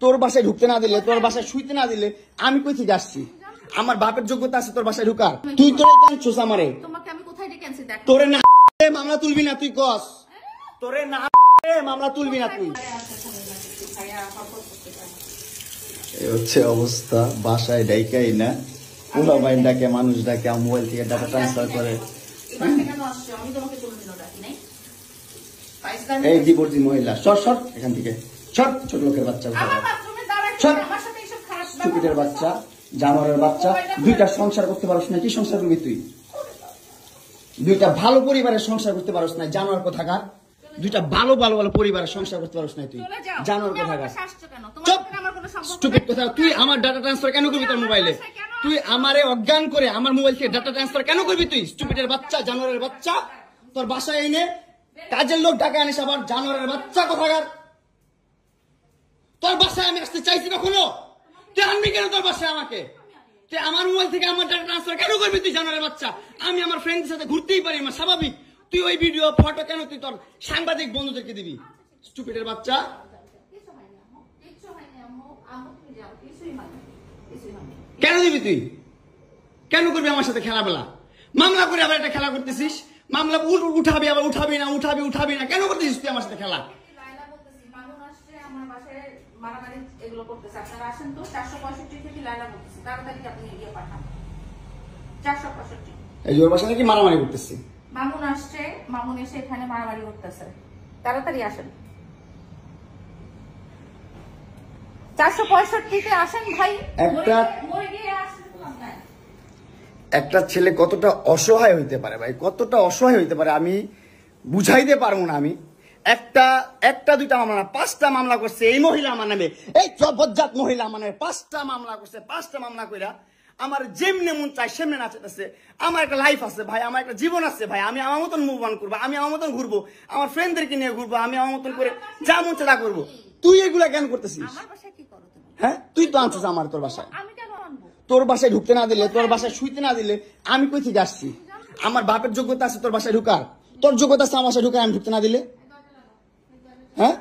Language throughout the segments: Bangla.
তোর বাসায় ঢুকতে না দিলে, তোর বাসায় শুইতে না দিলে আমি কই থেকে আসছি? আমার বাপের যোগ্যতা আছে তোর বাসায় ঢুকার? তুই তোরে কেন ছুস আমারে? তোমাকে আমি কোথায় ডেকে আনছি দেখ। তোরে না মামলা তুলবি না তুই কস? তোরে না মামলা তুলবি না তুই? হচ্ছে অবস্থা, বাসায় ডাইকাই না, পুরো বাইন ডাকে, মানুষ ডাকে, মোবাইল থেকে ডাটা ট্রান্সফার করে। এই ডিভোর্সি মহিলা, সর এখান থেকে, সর, ছোট লোকের বাচ্চা, স্টুপিডের বাচ্চা, জানোয়ারের বাচ্চা। দুইটা সংসার করতে পারস না, কি সংসার করবি তুই? দুইটা ভালো পরিবারের সংসার করতে পারস না, জানোয়ার কোথাকার। দুইটা ভালো পরিবারের সংসার করতে পারস না তুই, জানোয়ার কোথাকার। স্টুপিড কথা। তুই আমার ডাটা ট্রান্সফার কেন করবি তোর মোবাইলে? তুই আমারে অজ্ঞান করে আমার মোবাইল থেকে ডাটা ট্রান্সফার কেন করবি তুই? স্টুপিডের বাচ্চা, জানোয়ারের বাচ্চা। তোর বাসায় এনে কাজের লোক ঢাকা আনিস, আবার জানোয়ারের বাচ্চা কোথাকার। তোর বাসায় আমি আসতে চাইছি কখনো? তুই আনবি কেন তোর বাসায় আমাকে? তুই আমার মোবাইল থেকে আমার ডাটা ট্রান্সফার কেন করবি তুই, জানোয়ারের বাচ্চা? আমি আমার ফ্রেন্ডের সাথে ঘুরতেই পারি, আমার স্বাভাবিক। তুই ওই ভিডিও ফটো কেন তুই তোর সাংবাদিক বন্ধুদেরকে দিবি? স্টুপিডের বাচ্চা। কেন দিবি তুই? কেন করবি আমার সাথে খেলাবেলা? মামলা করে আবার একটা খেলা করতেছিস। মামলা উঠাবি, আবার উঠাবি না, কেন করতেছিস তুই আমার সাথে খেলা? এই যে ওর বাসা নাকি মারামারি করতেছি। মামুন আসছে, মামুন এসে এখানে মারামারি করতেছে। তাড়াতাড়ি আসেন, 465-তে আসেন ভাই। একটা ছেলে কতটা অসহায় হইতে পারে ভাই, কতটা অসহায় হইতে পারে আমি বুঝাইতে পারবো না। আমি একটা দুইটা মামলা না, 5টা মামলা করছে এই মহিলা আমার নামে। এই জবজ্জাত মহিলা আমার নামে 5টা মামলা করছে। 5টা মামলা কইরা আমার যেমনে মন চাই সেমনে নাচতেছে। আমার একটা লাইফ আছে ভাই, আমার একটা জীবন আছে ভাই। আমি আমার মতন মুভ অন করবো, আমি আমার মতন ঘুরবো, আমার ফ্রেন্ডদেরকে নিয়ে ঘুরবো, আমি আমার মতন করে যা মন চাই তা করবো। তুই এগুলা কেন করতেছিস? হ্যাঁ, তুই তো আনছিস আমার তোর বাসায়। তোর বাসায় ঢুকতে না দিলে, তোর বাসায় শুইতে না দিলে আমি কই থেকে আসছি? আমার বাপের যোগ্যতা আছে তোর বাসায় ঢুকার? তোর যোগ্যতা আছে আমার বাসায় ঢুকার, আমি ঢুকতে না দিলে? হ্যাঁ,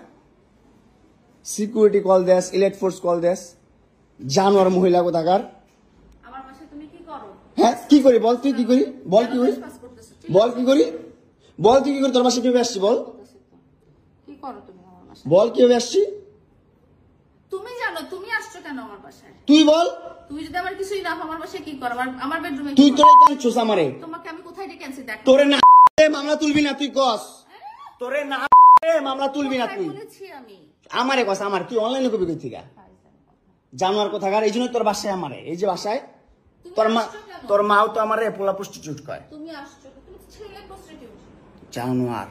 সিকিউরিটি কল দেস, ইলেট ফোর্স কল দেস, জানোয়ার মহিলা কোথাকার। হ্যাঁ, কি করি বল? তুই কি করি বল? কি করি বল? কি করি বল? তুই কি করি? তোর বাসায় কিভাবে আসছি বল? বল কিভাবে আসছি? তুমি জানো তুমি আসছো কেন আমার বাসায়? তুই বল। তুমি যদি আমার কিছুই না আমার বাসায় কি করো? আমার বেডরুমে তুই তোরে কেন ছুস আমারে? তোমাকে আমি কোথায় ডেকে আনছি দেখ। তোরে না মামলা তুলবি না তুই কস? তোরে না মামলা তুলবি না তুই? বলেছি আমি। আমারে কস? আমার তুই অনলাইনে কবি কই থেকে? জানোয়ার কোথাকার। এই জন্য তোর বাসায় আমারে, এই যে বাসায় তোর মাও তো আমারে পোলা প্রস্টিটিউট কয়। তুমি আসছো, তুমি ছেলে প্রস্টিটিউট। জানোয়ার।